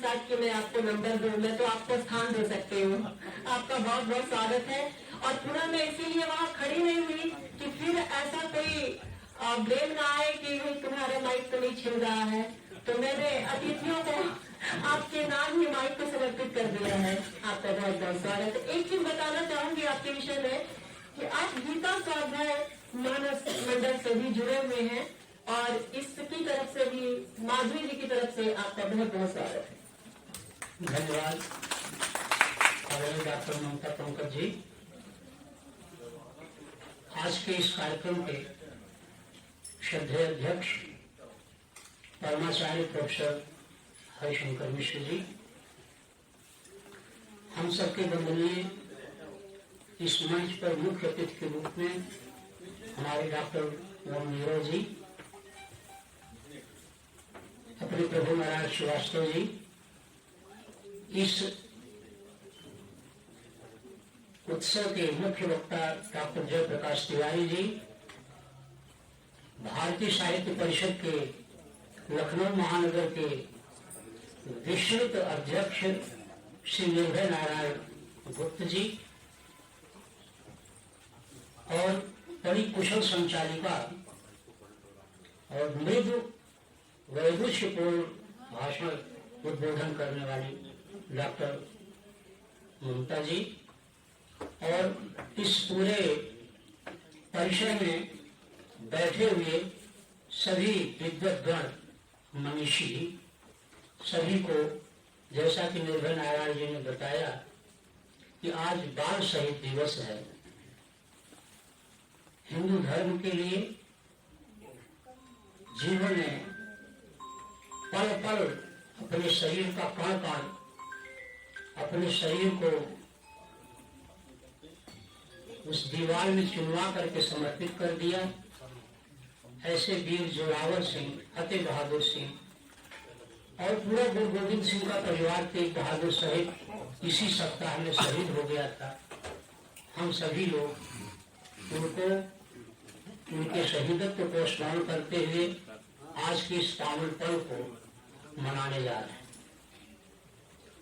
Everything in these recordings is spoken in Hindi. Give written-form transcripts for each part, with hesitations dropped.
साथ कि मैं आपको नंबर दूं, मैं तो आपको स्थान दे सकती हूँ। आपका बहुत बहुत स्वागत है। और पुनः मैं इसीलिए वहाँ खड़ी नहीं हुई कि फिर ऐसा कोई ब्लेम ना आए कि तुम्हारा माइक तो नहीं छिल रहा है। तो मैंने अतिथियों को आपके नाम ही माइक को समर्पित कर दिया है। आपका बहुत बहुत स्वागत है। एक चीज बताना चाहूंगी आपके विषय में कि आप गीता स्वाध्याय मानस मंडल से भी जुड़े हुए हैं और इसकी तरफ से भी माधुरी जी की तरफ से आपका बहुत बहुत स्वागत है। धन्यवाद आदरणीय डॉक्टर ममता पंकज जी। आज के इस कार्यक्रम के श्रद्धेय अध्यक्ष परमाचार्य प्रोफेसर हरिशंकर मिश्र जी, हम सबके वंदनीय इस मंच पर मुख्य अतिथि के रूप में हमारे डॉक्टर ओम नीरव जी, अपने प्रभु नारायण श्रीवास्तव जी, इस उत्सव के मुख्य वक्ता डॉक्टर जयप्रकाश तिवारी जी, भारतीय साहित्य परिषद के लखनऊ महानगर के विश्रुत अध्यक्ष श्री निर्भय नारायण गुप्त जी और बड़ी कुशल संचालिका और मृदु वैदुष्यपूर्ण भाषण उद्बोधन करने वाली डॉक्टर ममता जी और इस पूरे परिसर में बैठे हुए सभी विद्वद्गण मनीषी सभी को, जैसा कि निर्भय नारायण जी ने बताया कि आज बाल शहीद दिवस है। हिंदू धर्म के लिए जीवन में पल पल अपने शरीर का कण कण, अपने शरीर को उस दीवार में चुनवा करके समर्पित कर दिया। ऐसे वीर जोरावर सिंह, फतेह बहादुर सिंह और पूरा गुरु गोविंद सिंह का परिवार तेज बहादुर सहित इसी सप्ताह में शहीद हो गया था। हम सभी लोग उनको, उनके शहीदत्व को स्मरण करते हुए आज के इस पावन पल को मनाने जा रहे हैं।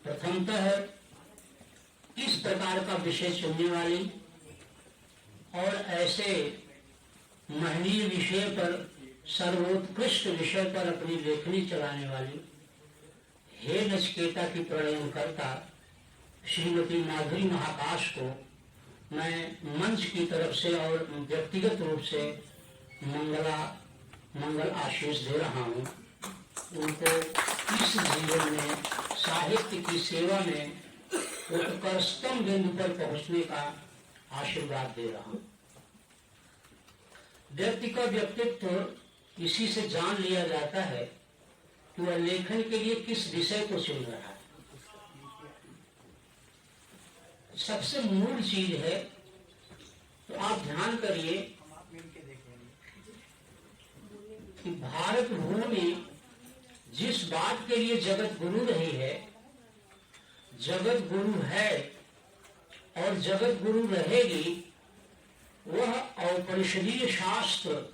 प्रथमतः इस प्रकार का विषय चुनने वाली और ऐसे महनीय विषय पर, सर्वोत्कृष्ट विषय पर अपनी लेखनी चलाने वाली हे नचिकेता की प्रणयनकर्ता श्रीमती माधुरी महाकाश को मैं मंच की तरफ से और व्यक्तिगत रूप से मंगल आशीष दे रहा हूँ। उनको इस जीवन में साहित्य की सेवा में उत्कृष्टतम बिंदु पर पहुंचने का आशीर्वाद दे रहा हूँ। व्यक्ति का व्यक्तित्व इसी से जान लिया जाता है कि वह लेखन के लिए किस विषय को चुन रहा है। सबसे मूल चीज है, तो आप ध्यान करिए कि भारत भूमि जिस बात के लिए जगत गुरु रही है, जगत गुरु है और जगत गुरु रहेगी, वह औपनिषदीय शास्त्र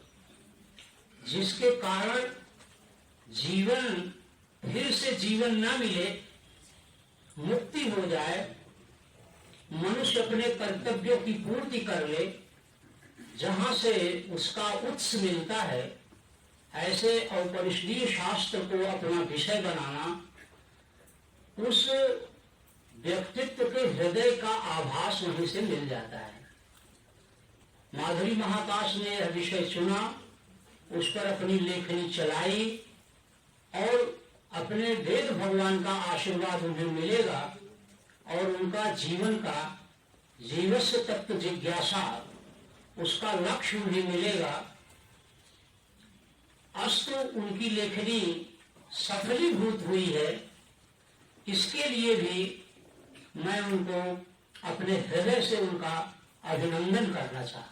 जिसके कारण जीवन फिर से जीवन न मिले, मुक्ति हो जाए, मनुष्य अपने कर्तव्यों की पूर्ति कर ले, जहां से उसका उत्स मिलता है, ऐसे औपनिषदीय शास्त्र को अपना विषय बनाना, उस व्यक्तित्व के हृदय का आभास वहीं से मिल जाता है। माधुरी महाकाश ने यह विषय चुना, उस पर अपनी लेखनी चलाई और अपने वेद भगवान का आशीर्वाद उन्हें मिलेगा और उनका जीवन का जीवस्य तत्व जिज्ञासा, उसका लक्ष्य उन्हें मिलेगा। अस्तु उनकी लेखनी सफलीभूत हुई है, इसके लिए भी मैं उनको अपने हृदय से उनका अभिनंदन करना चाहता हूं।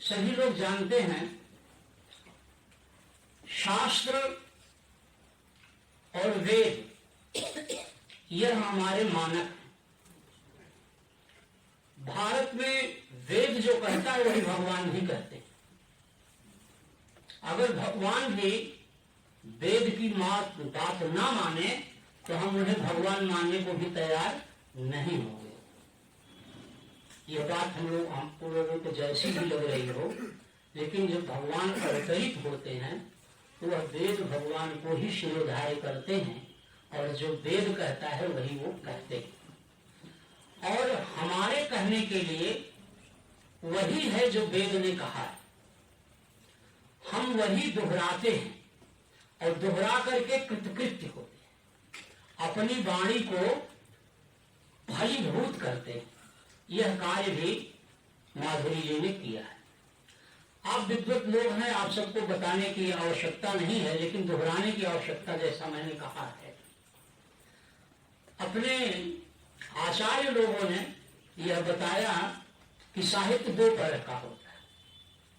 सभी लोग जानते हैं, शास्त्र और वेद यह हमारे मानक हैं। भारत में वेद जो कहता है वही भगवान भी कहते हैं। अगर भगवान भी वेद की बात ना माने तो हम उन्हें भगवान मानने को भी तैयार नहीं होंगे। यह बात हमको लोगों को जैसी भी लग रही हो, लेकिन जब भगवान अवतरित होते हैं तो वह वेद भगवान को ही शिरोधार्य करते हैं और जो वेद कहता है वही वो कहते हैं। और हमारे कहने के लिए वही है जो वेद ने कहा है, हम वही दोहराते हैं और दोहरा करके कृतकृत्य होते हैं, अपनी वाणी को फलीभूत करते हैं। यह कार्य भी माधुरी जी ने किया है। आप विद्वत लोग हैं, आप सबको बताने की आवश्यकता नहीं है, लेकिन दोहराने की आवश्यकता, जैसा मैंने कहा है। अपने आचार्य लोगों ने यह बताया कि साहित्य दो तरह का होता है,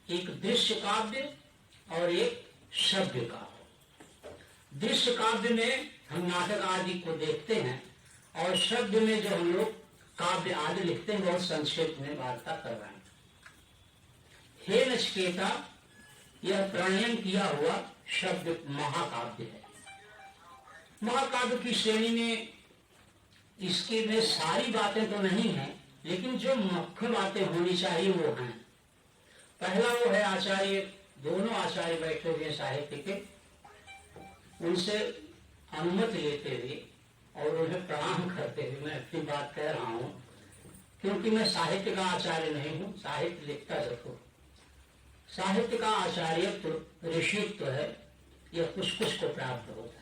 एक दृश्य काव्य और एक श्रव्य काव्य। दृश्य काव्य में हम नाटक आदि को देखते हैं और श्रव्य में जो हम लोग काव्य आदि लिखते हैं बहुत संक्षेप में वार्ता करवाएंगे। हे नचिकेता, यह प्रणयन किया हुआ शब्द महाकाव्य है। महाकाव्य की श्रेणी में इसके में सारी बातें तो नहीं है, लेकिन जो मुख्य बातें होनी चाहिए वो हैं। पहला वो है आचार्य, दोनों आचार्य बैठे हुए साहित्य के, उनसे अनुमति लेते हुए और उन्हें प्रणाम करते हुए मैं अपनी बात कह रहा हूं, क्योंकि मैं साहित्य का आचार्य नहीं हूं, साहित्य लिखता जरूर। साहित्य का आचार्यत्व ऋषित्व है, यह कुछ कुछ को प्राप्त होता है।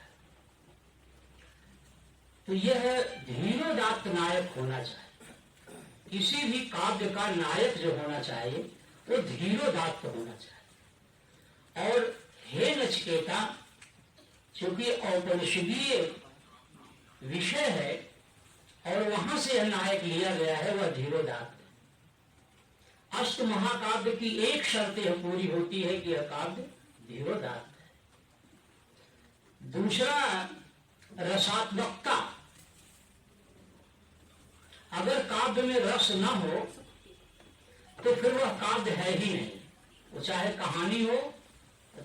तो यह धीरोदात्त नायक होना चाहिए। किसी भी काव्य का नायक जो होना चाहिए वो धीरोदात्त होना चाहिए। और हे नचिकेता, चूंकि औपनिषदीय विषय है और वहां से यह नायक लिया गया है, वह धीरोदात्त। अष्ट महाकाव्य की एक शर्त यह पूरी होती है कि यह काव्य धीरोदात्त है। दूसरा, रसात्मकता। अगर काव्य में रस न हो तो फिर वह काव्य है ही नहीं। वो चाहे कहानी हो,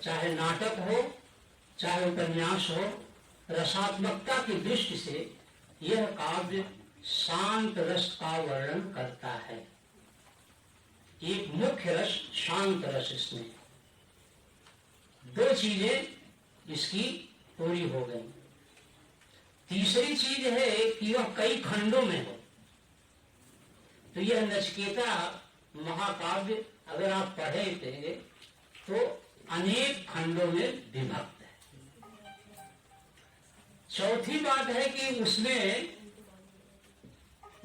चाहे नाटक हो, चाहे उपन्यास हो, रसात्मकता की दृष्टि से यह काव्य शांत रस का वर्णन करता है। एक मुख्य रस शांत रस, इसमें दो चीजें इसकी पूरी हो गई। तीसरी चीज है कि वह कई खंडों में हो। तो यह नचिकेता महाकाव्य अगर आप पढ़े थे तो अनेक खंडों में विभक्त है। चौथी बात है कि उसमें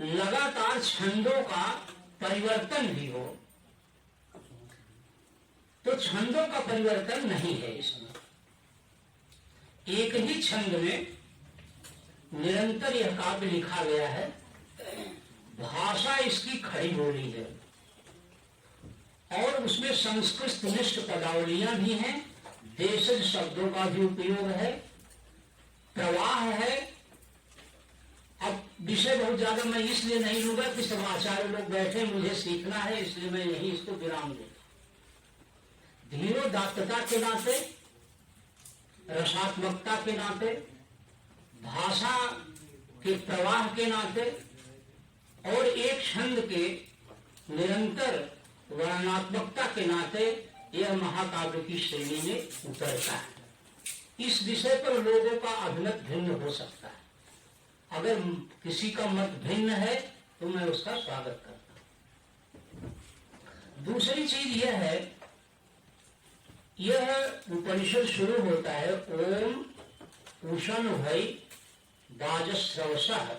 लगातार छंदों का परिवर्तन भी हो। तो छंदों का परिवर्तन नहीं है इसमें, एक ही छंद में निरंतर यह काव्य लिखा गया है। भाषा इसकी खड़ी बोली है और उसमें संस्कृत निष्ठ पदावलियां भी हैं, देशज शब्दों का भी उपयोग है, प्रवाह है। अब विषय बहुत ज्यादा मैं इसलिए नहीं लूंगा कि सब आचार्य लोग बैठे, मुझे सीखना है, इसलिए मैं यही इसको विराम दूंगा। धीरोदात्तता के नाते, रसात्मकता के नाते, भाषा के प्रवाह के नाते और एक छंद के निरंतर वर्णनात्मकता के नाते यह महाकाव्य की श्रेणी में उतरता है। इस विषय पर लोगों का अभिमत भिन्न हो सकता है। अगर किसी का मत भिन्न है तो मैं उसका स्वागत करता हूं। दूसरी चीज यह है, यह उपनिषद शुरू होता है ओम उषण भई वाजस्रवसः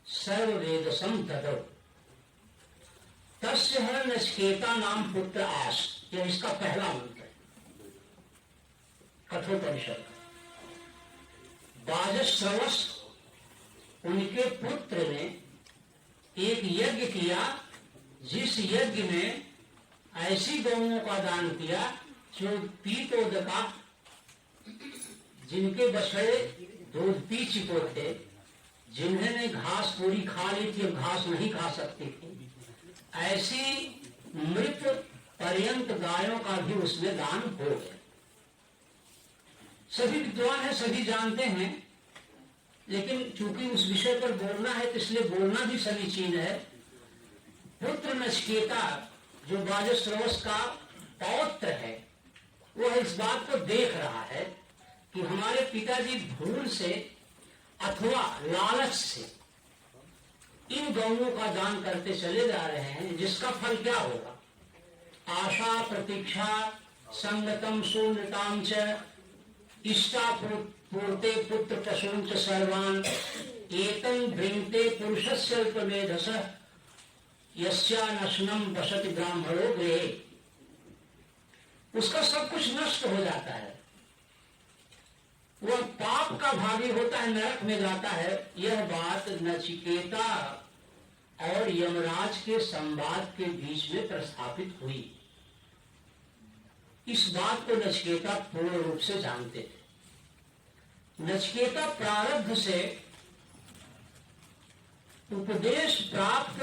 सर्ववेदसं ददौ तस्य है नचिकेता नाम पुत्र आस। यह इसका पहला मंत्र है कठोपनिषद का। वाजस्रवस, उनके पुत्र ने एक यज्ञ किया, जिस यज्ञ में ऐसी गौओं का दान किया जो पीतोदका, जिनके बछड़े दूध पी चुके थे, जिन्होंने घास पूरी खा ली थी, घास नहीं खा सकती थी, ऐसी मृत पर्यंत गायों का भी उसमें दान हो गया। सभी विद्वान हैं, सभी जानते हैं, लेकिन चूंकि उस विषय पर बोलना है तो इसलिए बोलना भी समीचीन है। पुत्र नचिकेता जो वाजश्रवस का पौत्र है, वह इस बात को देख रहा है कि हमारे पिताजी भूल से अथवा लालच से इन गौओं का दान करते चले जा रहे हैं, जिसका फल क्या होगा। आशा प्रतीक्षा संगतम शून्यताम च इष्टा पूर्ते पुत्र पशुं च सर्वान् एतं भृंगते पुरुषस्यल्पमेधस यस्यानशनं वसति ब्राह्मणो गृहे। उसका सब कुछ नष्ट हो जाता है, वह पाप का भागी होता है, नरक में जाता है। यह बात नचिकेता और यमराज के संवाद के बीच में प्रस्थापित हुई। इस बात को नचिकेता पूर्ण रूप से जानते थे। नचिकेता प्रारब्ध से उपदेश प्राप्त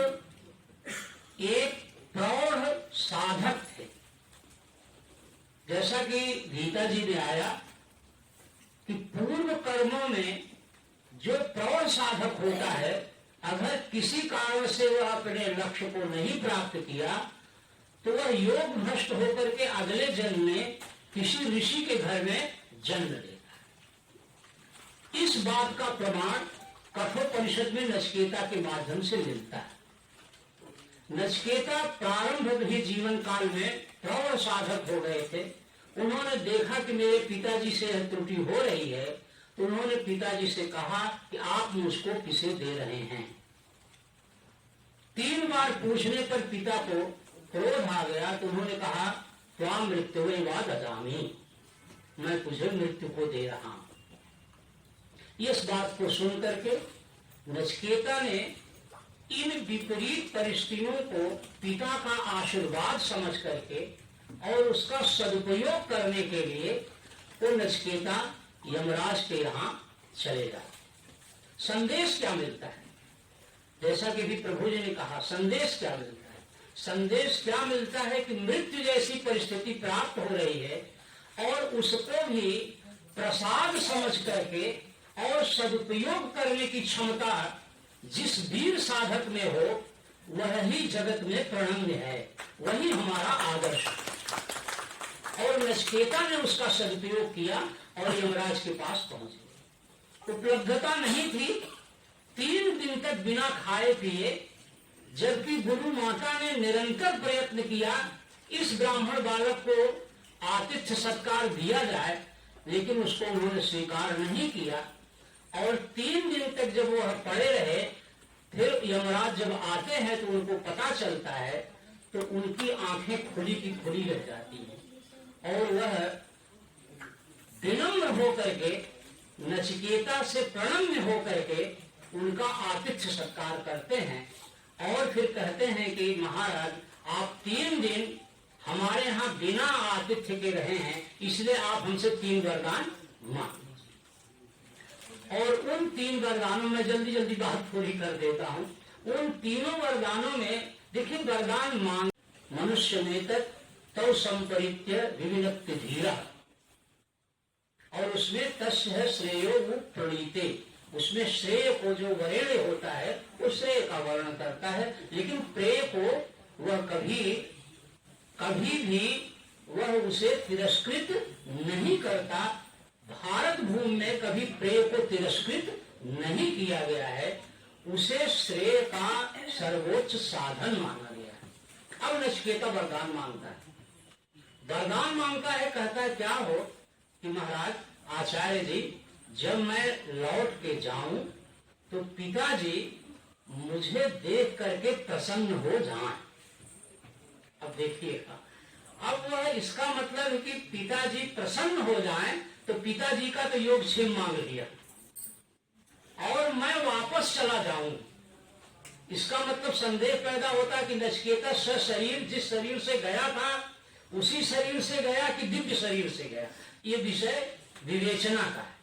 एक प्रौढ़ साधक थे। जैसा कि गीता जी में आया कि पूर्व कर्मों में जो प्रौढ़ साधक होता है, अगर किसी कारण से वह अपने लक्ष्य को नहीं प्राप्त किया तो वह योग भ्रष्ट होकर के अगले जन्म में किसी ऋषि के घर में जन्म लेता है। इस बात का प्रमाण कठोपनिषद में नचिकेता के माध्यम से मिलता है। नचिकेता प्रारंभ ही जीवन काल में प्रौढ़ साधक हो गए थे। उन्होंने देखा कि मेरे पिताजी से त्रुटि हो रही है, तो उन्होंने पिताजी से कहा कि आप मुझको किसे दे रहे हैं। 3 बार पूछने पर पिता को क्रोध आ गया, तो उन्होंने कहा त्वां मृत्युर्वा ददामि, मैं तुझे मृत्यु को दे रहा हूं। इस बात को सुन करके नचिकेता ने इन विपरीत परिस्थितियों को पिता का आशीर्वाद समझ करके और उसका सदुपयोग करने के लिए वो नचिकेता यमराज के यहाँ चलेगा। संदेश क्या मिलता है? जैसा कि भी प्रभु जी ने कहा, संदेश क्या मिलता है? संदेश क्या मिलता है कि मृत्यु जैसी परिस्थिति प्राप्त हो रही है और उसको भी प्रसाद समझ करके और सदुपयोग करने की क्षमता जिस वीर साधक में हो, वह ही जगत में प्रणम्य है, वही हमारा आदर्श है। और नचिकेता ने उसका सदुपयोग किया और यमराज के पास पहुंच गए। उपलब्धता नहीं थी 3 दिन तक बिना खाए पिए, जबकि गुरु माता ने निरंतर प्रयत्न किया इस ब्राह्मण बालक को आतिथ्य सत्कार दिया जाए, लेकिन उसको उन्होंने स्वीकार नहीं किया। और 3 दिन तक जब वह पड़े रहे, फिर यमराज जब आते हैं तो उनको पता चलता है, तो उनकी आंखें खुली की खुली रह जाती हैं और वह विनम्र होकर के नचिकेता से प्रणम्य होकर के उनका आतिथ्य सत्कार करते हैं और फिर कहते हैं कि महाराज आप 3 दिन हमारे यहाँ बिना आतिथ्य के रहे हैं, इसलिए आप हमसे 3 वरदान मांग। और उन 3 वरदानों में जल्दी जल्दी बात पूरी कर देता हूँ। उन तीनों वरदानों में देखिए, वरदान मांग मनुष्य में तक तो संपरित्य विविनक्ति धीरा, और उसमें तस्य है श्रेयो प्रणीते, उसमें श्रेय को जो वरेण्य होता है वो श्रेय का वर्णन करता है, लेकिन प्रेय को वह कभी भी वह उसे तिरस्कृत नहीं करता। भारत भूमि में कभी प्रेय को तिरस्कृत नहीं किया गया है, उसे श्रेय का सर्वोच्च साधन माना गया है। अब नचिकेता वरदान मांगता है। वरदान मांगता है, कहता है क्या हो कि महाराज आचार्य जी, जब मैं लौट के जाऊं तो पिताजी मुझे देख करके प्रसन्न हो जाएं। अब देखिएगा, अब वह इसका मतलब है कि पिताजी प्रसन्न हो जाएं, तो पिताजी का तो योगक्षेम मांग लिया और मैं वापस चला जाऊं। इसका मतलब संदेह पैदा होता कि नचिकेता शरीर जिस शरीर से गया था उसी शरीर से गया कि दिव्य शरीर से गया, ये विषय विवेचना का है।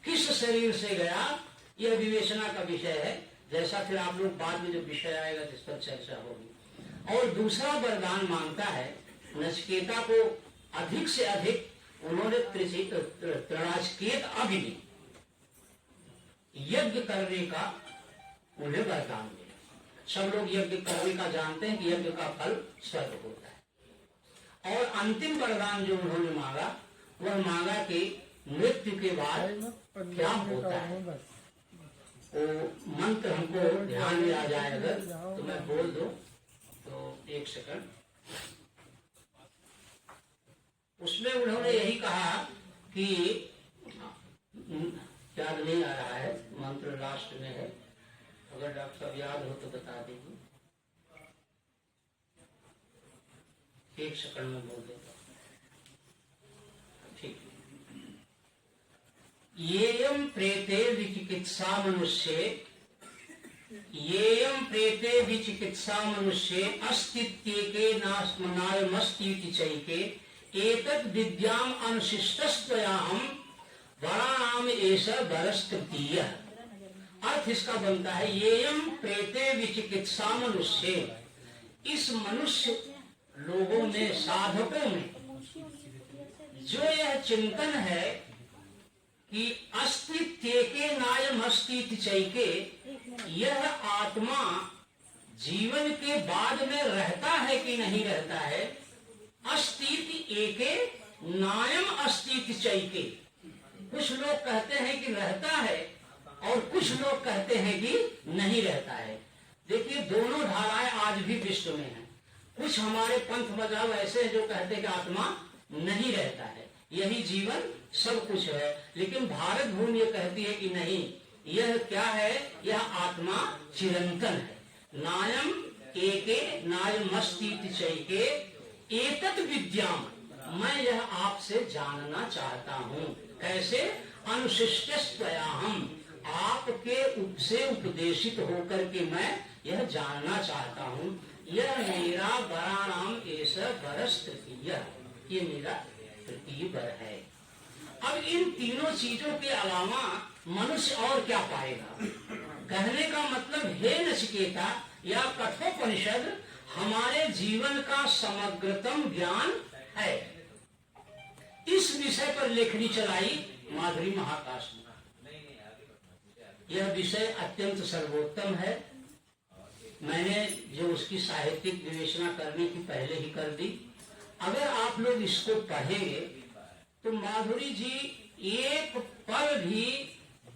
किस शरीर से गया यह विवेचना का विषय है, जैसा फिर आप लोग बाद में जो विषय आएगा जिस पर चर्चा होगी। और दूसरा वरदान मांगता है, नचिकेता को अधिक से अधिक उन्होंने त्रिणाचकेत अग्नि यज्ञ करने का उन्हें वरदान मिला। सब लोग यज्ञ करने का जानते हैं कि यज्ञ का फल स्वर्ग होता है। और अंतिम वरदान जो उन्होंने मांगा, वह मांगा कि मृत्यु के बाद क्या होता है। वो मंत्र हमको ध्यान में आ जाए अगर तो मैं बोल दूं तो एक सेकंड। उसमें उन्होंने यही कहा कि याद नहीं आ रहा है, मंत्र लास्ट में है, अगर डॉक्टर साहब याद हो तो बता दीजिए। एक सेकंड में बोल देता हूं। ठीक। येयम प्रेते विचिकित्सा मनुष्ये, येयम प्रेते विचिकित्सा मनुष्ये अस्तित्वेके नायमस्तीति चैके एतद् विद्याम अनुशिष्टस्त्वयाहम् वराणाम एषः वरस्तृतीय। अर्थ इसका बनता है येयम प्रेते विचिकित्सा मनुष्य, इस मनुष्य लोगों में, साधकों में जो यह चिंतन है कि अस्तित्व के नायम अस्तित्व चैके, यह आत्मा जीवन के बाद में रहता है कि नहीं रहता है। अस्तित्व एके नायम अस्तित्व चैके, कुछ लोग कहते हैं कि रहता है और कुछ लोग कहते हैं कि नहीं रहता है। देखिए दोनों धाराएं आज भी विश्व में हैं। कुछ हमारे पंथ मजहब ऐसे हैं जो कहते हैं कि आत्मा नहीं रहता है, यही जीवन सब कुछ है। लेकिन भारत भूमि ये कहती है कि नहीं, यह क्या है, यह आत्मा चिरंतन है। नायम एके नायमस्तीति चैके एतत् विद्याम, मैं यह आपसे जानना चाहता हूँ। कैसे? अनुशिष्टस्त्वयाहम्, आपके से उपदेशित होकर के मैं यह जानना चाहता हूँ। यह मेरा वराणाम एषः वरस् तृतीय, ये मेरा तृतीय वर है। अब इन तीनों चीजों के अलावा मनुष्य और क्या पाएगा? कहने का मतलब हे नचिकेता या कठोपनिषद हमारे जीवन का समग्रतम ज्ञान है। इस विषय पर लेखनी चलाई माधुरी महाकाश ने। यह विषय अत्यंत सर्वोत्तम है। मैंने जो उसकी साहित्यिक विवेचना करने की पहले ही कर दी। अगर आप लोग इसको पढ़ेंगे तो माधुरी जी एक पल भी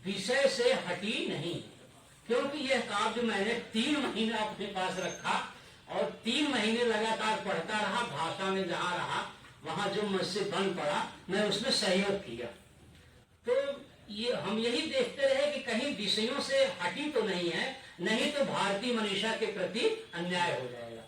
विषय से हटी नहीं, क्योंकि यह काव्य मैंने 3 महीना अपने पास रखा और 3 महीने लगातार पढ़ता रहा। भाषा में जहाँ रहा वहाँ जो मुझसे बन पड़ा मैं उसमें सहयोग किया। तो ये हम यही देखते रहे कि कहीं विषयों से हटी तो नहीं है, नहीं तो भारतीय मनीषा के प्रति अन्याय हो जाएगा।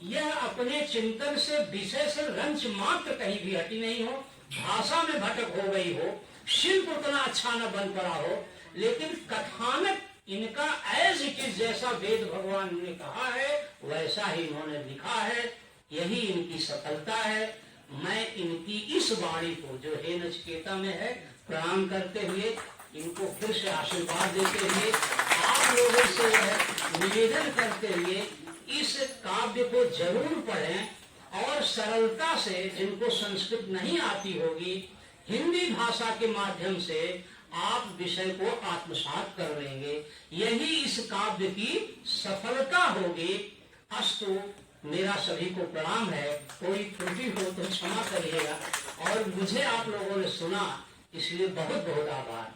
यह अपने चिंतन से, विषय से रंच मात्र कहीं भी हटी नहीं हो, भाषा में भटक हो गई हो, शिल्प उतना अच्छा न बन पड़ा हो, लेकिन कथानक इनका एज इट इज, जैसा वेद भगवान ने कहा है वैसा ही इन्होंने लिखा है। यही इनकी सफलता है। मैं इनकी इस वाणी को जो हे नचिकेता में है प्रणाम करते हुए, इनको फिर से आशीर्वाद देते हुए, आप लोगों से यह निवेदन करते हुए इस काव्य को जरूर पढ़ें और सरलता से, जिनको संस्कृत नहीं आती होगी, हिंदी भाषा के माध्यम से आप विषय को आत्मसात कर लेंगे। यही इस काव्य की सफलता होगी। अस्तु, मेरा सभी को प्रणाम है। कोई त्रुटि हो तो क्षमा करिएगा और मुझे आप लोगों ने सुना इसलिए बहुत बहुत आभार।